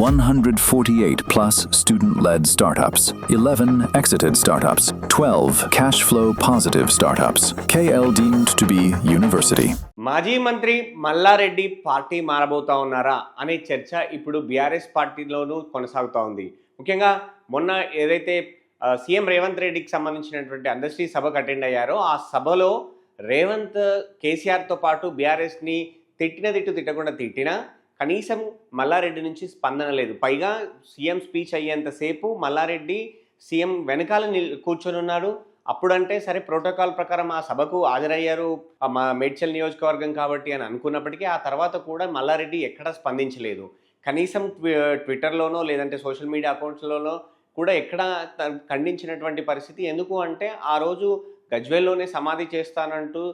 148 plus student-led startups, 11 exited startups, 12 cash flow positive startups. KL deemed to be university. మాజీ మంత్రి Mallareddy party మారబోతా ఉన్నారా అనే చర్చ ఇప్పుడు బీఆర్ఎస్ పార్టీలోనూ కొనసాగుతూ ఉంది. ముఖ్యంగా మొన్న ఏదైతే సీఎం రేవంత్ రెడ్డికి సంబంధించినటువంటి అందశ్రీ సభకు అటెండ్ అయ్యారో ఆ సభలో రేవంత్ కేసీఆర్తో పాటు బీఆర్ఎస్ని తిట్టకుండా తిట్టినా కనీసం మల్లారెడ్డి నుంచి స్పందన లేదు. పైగా సీఎం స్పీచ్ అయ్యేంతసేపు మల్లారెడ్డి సీఎం వెనకాల కూర్చొని ఉన్నాడు. అప్పుడంటే సరే ప్రోటోకాల్ ప్రకారం ఆ సభకు హాజరయ్యారు మా మేడ్చల్ నియోజకవర్గం కాబట్టి అని అనుకున్నప్పటికీ ఆ తర్వాత కూడా మల్లారెడ్డి ఎక్కడా స్పందించలేదు. కనీసం ట్విట్టర్లోనో లేదంటే సోషల్ మీడియా అకౌంట్స్లోనో కూడా ఎక్కడా ఖండించినటువంటి పరిస్థితి. ఎందుకు అంటే ఆ రోజు గజ్వేల్లోనే సమాధి చేస్తానంటూ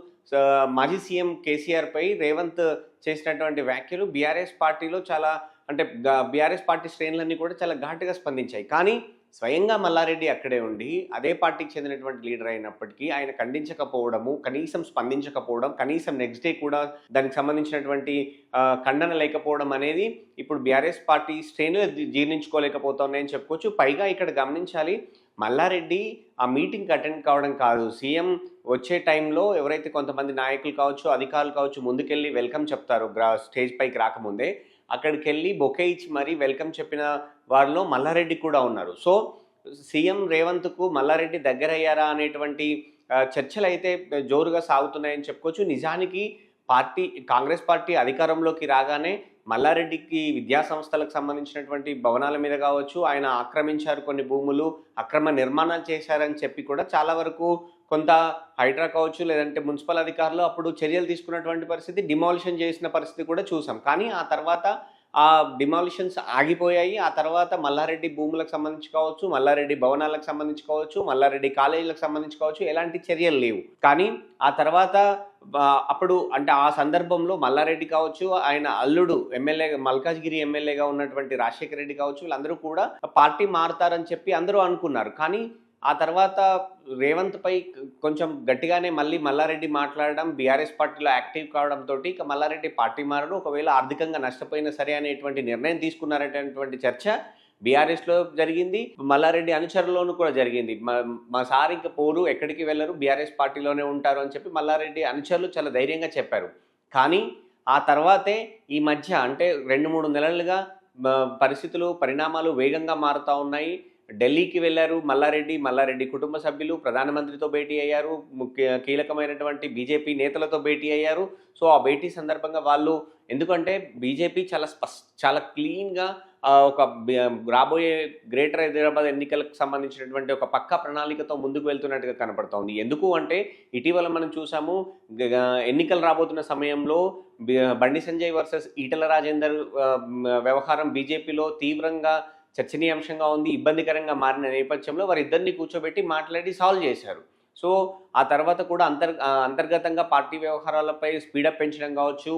మాజీ సీఎం కేసీఆర్పై రేవంత్ చేసినటువంటి వ్యాఖ్యలు బీఆర్ఎస్ పార్టీలో చాలా అంటే బీఆర్ఎస్ పార్టీ శ్రేణులన్నీ కూడా చాలా ఘాటుగా స్పందించాయి. కానీ స్వయంగా మల్లారెడ్డి అక్కడే ఉండి అదే పార్టీకి చెందినటువంటి లీడర్ అయినప్పటికీ ఆయన ఖండించకపోవడము, కనీసం స్పందించకపోవడం, కనీసం నెక్స్ట్ డే కూడా దానికి సంబంధించినటువంటి ఖండన లేకపోవడం అనేది ఇప్పుడు బీఆర్ఎస్ పార్టీ శ్రేణులు జీర్ణించుకోలేకపోతున్నాయని చెప్పుకోవచ్చు. పైగా ఇక్కడ గమనించాలి, మల్లారెడ్డి ఆ మీటింగ్కి అటెండ్ కావడం కాదు, సీఎం వచ్చే టైంలో ఎవరైతే కొంతమంది నాయకులు కావచ్చు, అధికారులు కావచ్చు ముందుకెళ్ళి వెల్కమ్ చెప్తారు స్టేజ్ పైకి రాకముందే, అక్కడికి వెళ్ళి బొకే ఇచ్చి మరీ వెల్కమ్ చెప్పిన వారిలో మల్లారెడ్డి కూడా ఉన్నారు. సో సీఎం రేవంత్కు మల్లారెడ్డి దగ్గరయ్యారా అనేటువంటి చర్చలు అయితే జోరుగా సాగుతున్నాయని చెప్పుకోవచ్చు. నిజానికి కాంగ్రెస్ పార్టీ అధికారంలోకి రాగానే మల్లారెడ్డికి విద్యా సంస్థలకు సంబంధించినటువంటి భవనాల మీద కావచ్చు, ఆయన ఆక్రమించారు కొన్ని భూములు, అక్రమ నిర్మాణాలు చేశారని చెప్పి కూడా చాలా వరకు కొంత హైడ్రా కావచ్చు లేదంటే మున్సిపల్ అధికారులు అప్పుడు చర్యలు తీసుకున్నటువంటి పరిస్థితి, డిమాలిషన్ చేసిన పరిస్థితి కూడా చూసాం. కానీ ఆ తర్వాత ఆ డిమాలిషన్స్ ఆగిపోయాయి. ఆ తర్వాత మల్లారెడ్డి భూములకు సంబంధించి కావచ్చు, మల్లారెడ్డి భవనాలకు సంబంధించి కావచ్చు, మల్లారెడ్డి కాలేజీలకు సంబంధించి కావచ్చు ఎలాంటి చర్యలు లేవు. కానీ ఆ తర్వాత అప్పుడు అంటే ఆ సందర్భంలో మల్లారెడ్డి కావచ్చు, ఆయన అల్లుడు ఎమ్మెల్యే మల్కాజ్గిరి ఎమ్మెల్యేగా ఉన్నటువంటి రాజశేఖర రెడ్డి కావచ్చు, వీళ్ళందరూ కూడా పార్టీ మారుతారని చెప్పి అందరూ అనుకున్నారు. కానీ ఆ తర్వాత రేవంత్పై కొంచెం గట్టిగానే మల్లారెడ్డి మాట్లాడడం, బీఆర్ఎస్ పార్టీలో యాక్టివ్ కావడంతో ఇక మల్లారెడ్డి పార్టీ మారడం, ఒకవేళ ఆర్థికంగా నష్టపోయినా సరే అనేటువంటి నిర్ణయం తీసుకున్నారనేటువంటి చర్చ బీఆర్ఎస్లో జరిగింది, మల్లారెడ్డి అనుచరులోనూ కూడా జరిగింది. మా సార్ ఇంకా పోరు, ఎక్కడికి వెళ్ళరు, బీఆర్ఎస్ పార్టీలోనే ఉంటారు అని చెప్పి మల్లారెడ్డి అనుచరులు చాలా ధైర్యంగా చెప్పారు. కానీ ఆ తర్వాతే ఈ మధ్య అంటే 2-3 నెలలుగా పరిణామాలు వేగంగా మారుతూ ఉన్నాయి. ఢిల్లీకి వెళ్ళారు మల్లారెడ్డి కుటుంబ సభ్యులు, ప్రధానమంత్రితో భేటీ అయ్యారు, కీలకమైనటువంటి బీజేపీ నేతలతో భేటీ అయ్యారు. సో ఆ భేటీ సందర్భంగా వాళ్ళు ఎందుకంటే బీజేపీ చాలా క్లీన్గా ఒక రాబోయే గ్రేటర్ హైదరాబాద్ ఎన్నికలకు సంబంధించినటువంటి ఒక పక్కా ప్రణాళికతో ముందుకు వెళ్తున్నట్టుగా కనపడుతోంది. ఎందుకు అంటే ఇటీవల మనం చూసాము, ఎన్నికలు రాబోతున్న సమయంలో బండి సంజయ్ వర్సెస్ ఈటల రాజేందర్ వ్యవహారం బీజేపీలో తీవ్రంగా చర్చనీయాంశంగా ఉంది, ఇబ్బందికరంగా మారిన నేపథ్యంలో వారిద్దరిని కూర్చోబెట్టి మాట్లాడి సాల్వ్ చేశారు. సో ఆ తర్వాత కూడా అంతర్గతంగా పార్టీ వ్యవహారాలపై స్పీడప్ పెంచడం కావచ్చు,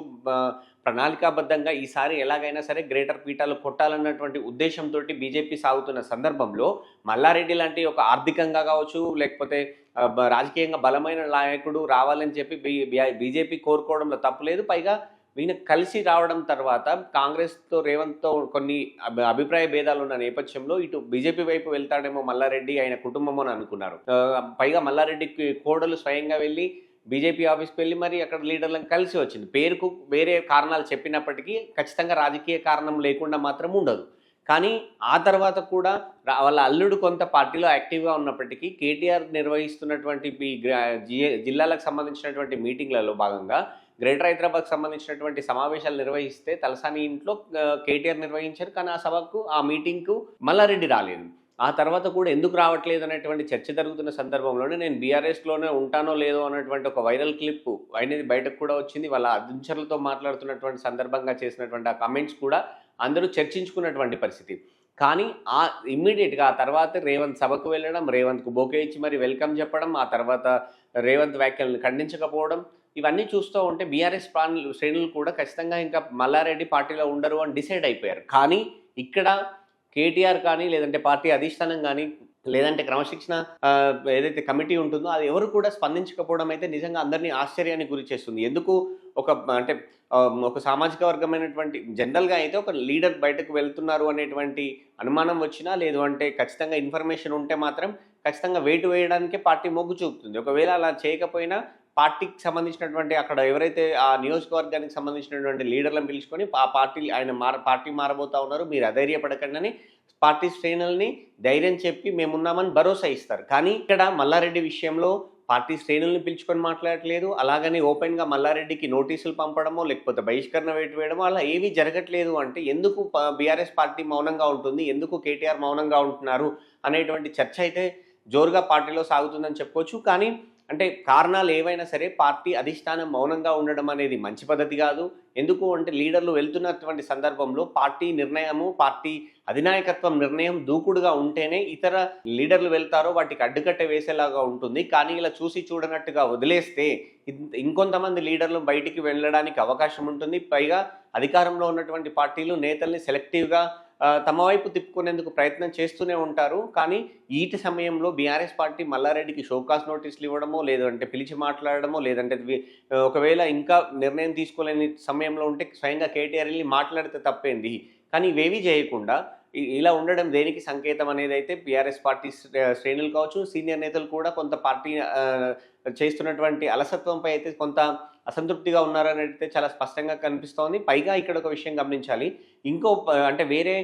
ప్రణాళికాబద్ధంగా ఈసారి ఎలాగైనా సరే గ్రేటర్ పీఠాలు కొట్టాలన్నటువంటి ఉద్దేశంతో బీజేపీ సాగుతున్న సందర్భంలో మల్లారెడ్డి లాంటి ఒక ఆర్థికంగా కావచ్చు లేకపోతే రాజకీయంగా బలమైన నాయకుడు రావాలని చెప్పి బీజేపీ కోరుకోవడంలో తప్పులేదు. పైగా ఈయన కలిసి రావడం తర్వాత కాంగ్రెస్తో రేవంత్తో కొన్ని అభిప్రాయ భేదాలు ఉన్న నేపథ్యంలో ఇటు బీజేపీ వైపు వెళ్తాడేమో మల్లారెడ్డి ఆయన కుటుంబం అని అనుకున్నారు. పైగా మల్లారెడ్డికి కోడలు స్వయంగా వెళ్ళి బీజేపీ ఆఫీస్కి వెళ్ళి మరి అక్కడ లీడర్లను కలిసి వచ్చింది. పేరుకు వేరే కారణాలు చెప్పినప్పటికీ ఖచ్చితంగా రాజకీయ కారణం లేకుండా మాత్రం ఉండదు. కానీ ఆ తర్వాత కూడా వాళ్ళ అల్లుడు కొంత పార్టీలో యాక్టివ్గా ఉన్నప్పటికీ కేటీఆర్ నిర్వహిస్తున్నటువంటి జిల్లాలకు సంబంధించినటువంటి మీటింగ్లలో భాగంగా గ్రేటర్ హైదరాబాద్కి సంబంధించినటువంటి సమావేశాలు నిర్వహిస్తే తలసాని ఇంట్లో కేటీఆర్ నిర్వహించారు. కానీ ఆ మీటింగ్కు మల్లారెడ్డి రాలేదు. ఆ తర్వాత కూడా ఎందుకు రావట్లేదు అనేటువంటి చర్చ జరుగుతున్న సందర్భంలోనే నేను బీఆర్ఎస్లోనే ఉంటానో లేదో అన్నటువంటి ఒక వైరల్ క్లిప్ అనేది బయటకు కూడా వచ్చింది. వాళ్ళ అనుచరులతో మాట్లాడుతున్నటువంటి సందర్భంగా చేసినటువంటి ఆ కామెంట్స్ కూడా అందరూ చర్చించుకున్నటువంటి పరిస్థితి. కానీ ఇమ్మీడియట్గా ఆ తర్వాత రేవంత్ సభకు వెళ్ళడం, రేవంత్కు బొకే ఇచ్చి మరి వెల్కమ్ చెప్పడం, ఆ తర్వాత రేవంత్ వ్యాఖ్యలను ఖండించకపోవడం, ఇవన్నీ చూస్తూ ఉంటే బీఆర్ఎస్ శ్రేణులు కూడా ఖచ్చితంగా ఇంకా మల్లారెడ్డి పార్టీలో ఉండరు అని డిసైడ్ అయిపోయారు. కానీ ఇక్కడ కేటీఆర్ కానీ లేదంటే పార్టీ అధిష్టానం కానీ లేదంటే క్రమశిక్షణ ఏదైతే కమిటీ ఉంటుందో అది ఎవరు కూడా స్పందించకపోవడం అయితే నిజంగా అందరినీ ఆశ్చర్యానికి గురి చేస్తుంది. ఎందుకు ఒక అంటే ఒక సామాజిక వర్గమైనటువంటి జనరల్‌గా అయితే ఒక లీడర్ బయటకు వెళ్తున్నారు అనేటువంటి అనుమానం వచ్చినా, లేదు అంటే ఖచ్చితంగా ఇన్ఫర్మేషన్ ఉంటే మాత్రం ఖచ్చితంగా వేటు వేయడానికే పార్టీ మొగ్గు చూపుతుంది. ఒకవేళ అలా చేయకపోయినా పార్టీకి సంబంధించినటువంటి అక్కడ ఎవరైతే ఆ నియోజకవర్గానికి సంబంధించినటువంటి లీడర్‌లను పిలుచుకొని ఆ పార్టీ మారబోతా ఉన్నారు. మీరు అధైర్యపడకండని పార్టీ శ్రేణుల్ని ధైర్యం చెప్పి మేమున్నామని భరోసా ఇస్తారు. కానీ ఇక్కడ మల్లారెడ్డి విషయంలో పార్టీ శ్రేణుల్ని పిలుచుకొని మాట్లాడట్లేదు. అలాగని ఓపెన్‌గా మల్లారెడ్డికి నోటీసులు పంపడమో, లేకపోతే బహిష్కరణ వేటు వేయడమో అలా ఏమీ జరగట్లేదు అంటే ఎందుకు బీఆర్ఎస్ పార్టీ మౌనంగా ఉంటుంది? ఎందుకు కేటీఆర్ మౌనంగా ఉంటున్నారు? అనేటువంటి చర్చ అయితే జోరుగా పార్టీలో సాగుతుందని చెప్పుకోవచ్చు. కానీ అంటే కారణాలు ఏవైనా సరే పార్టీ అధిష్టానం మౌనంగా ఉండడం అనేది మంచి పద్ధతి కాదు. ఎందుకు అంటే లీడర్లు వెళ్తున్నటువంటి సందర్భంలో పార్టీ నిర్ణయము, పార్టీ అధినాయకత్వం నిర్ణయం దూకుడుగా ఉంటేనే ఇతర లీడర్లు వెళ్తారో వాటికి అడ్డుకట్ట వేసేలాగా ఉంటుంది. కానీ ఇలా చూసి చూడనట్టుగా వదిలేస్తే ఇంకొంతమంది లీడర్లు బయటికి వెళ్ళడానికి అవకాశం ఉంటుంది. పైగా అధికారంలో ఉన్నటువంటి పార్టీలు నేతల్ని సెలెక్టివ్‌గా తమ వైపు తిప్పుకునేందుకు ప్రయత్నం చేస్తూనే ఉంటారు. కానీ ఈటి సమయంలో బీఆర్ఎస్ పార్టీ మల్లారెడ్డికి షోకాస్ నోటీసులు ఇవ్వడమో, లేదంటే పిలిచి మాట్లాడడమో, లేదంటే ఒకవేళ ఇంకా నిర్ణయం తీసుకోలేని సమయంలో ఉంటే స్వయంగా కేటీఆర్ ఎళ్లి మాట్లాడితే తప్పేంది? కానీ ఇవేవీ చేయకుండా ఇలా ఉండడం దేనికి సంకేతం అనేదైతే బీఆర్ఎస్ పార్టీ శ్రేణులు కావచ్చు, సీనియర్ నేతలు కూడా కొంత పార్టీ చేస్తున్నటువంటి అలసత్వంపై అయితే కొంత అసంతృప్తిగా ఉన్నారనైతే చాలా స్పష్టంగా కనిపిస్తోంది. పైగా ఇక్కడ ఒక విషయం గమనించాలి. అంటే వేరే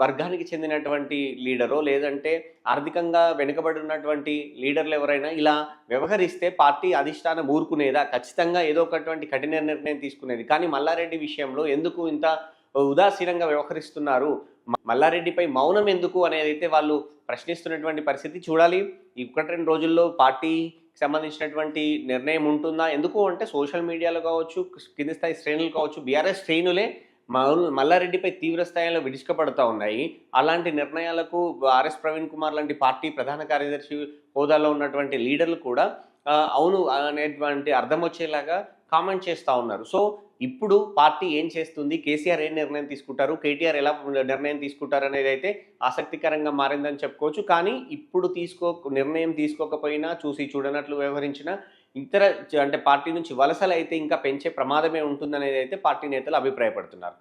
వర్గానికి చెందినటువంటి లీడరో, లేదంటే ఆర్థికంగా వెనుకబడి ఉన్నటువంటి లీడర్లు ఎవరైనా ఇలా వ్యవహరిస్తే పార్టీ అధిష్టానం ఊరుకునేదా? ఖచ్చితంగా ఏదో ఒకటువంటి కఠిన నిర్ణయం తీసుకునేది. కానీ మల్లారెడ్డి విషయంలో ఎందుకు ఇంత ఉదాసీనంగా వ్యవహరిస్తున్నారు? మల్లారెడ్డిపై మౌనం ఎందుకు అనేదైతే వాళ్ళు ప్రశ్నిస్తున్నటువంటి పరిస్థితి చూడాలి. ఈ 1-2 రోజుల్లో పార్టీకి సంబంధించినటువంటి నిర్ణయం ఉంటుందా? ఎందుకు అంటే సోషల్ మీడియాలో కావచ్చు, కింది స్థాయి శ్రేణులు కావచ్చు, బీఆర్ఎస్ శ్రేణులే మల్లారెడ్డిపై తీవ్ర స్థాయిలో విరుచుకుపడతా ఉన్నాయి. అలాంటి నిర్ణయాలకు ఆర్ఎస్ ప్రవీణ్ కుమార్ లాంటి పార్టీ ప్రధాన కార్యదర్శి హోదాలో ఉన్నటువంటి లీడర్లు కూడా అవును అనేటువంటి అర్థం వచ్చేలాగా కామెంట్ చేస్తూ ఉన్నారు. సో ఇప్పుడు పార్టీ ఏం చేస్తుంది? కేసీఆర్ ఏం నిర్ణయం తీసుకుంటారు? కేటీఆర్ ఎలా నిర్ణయం తీసుకుంటారు అనేది అయితే ఆసక్తికరంగా మారిందని చెప్పుకోవచ్చు. కానీ ఇప్పుడు నిర్ణయం తీసుకోకపోయినా, చూసి చూడనట్లు వ్యవహరించిన ఇతర అంటే పార్టీ నుంచి వలసలు అయితే ఇంకా పెంచే ప్రమాదమే ఉంటుందనేది అయితే పార్టీ నేతలు అభిప్రాయపడుతున్నారు.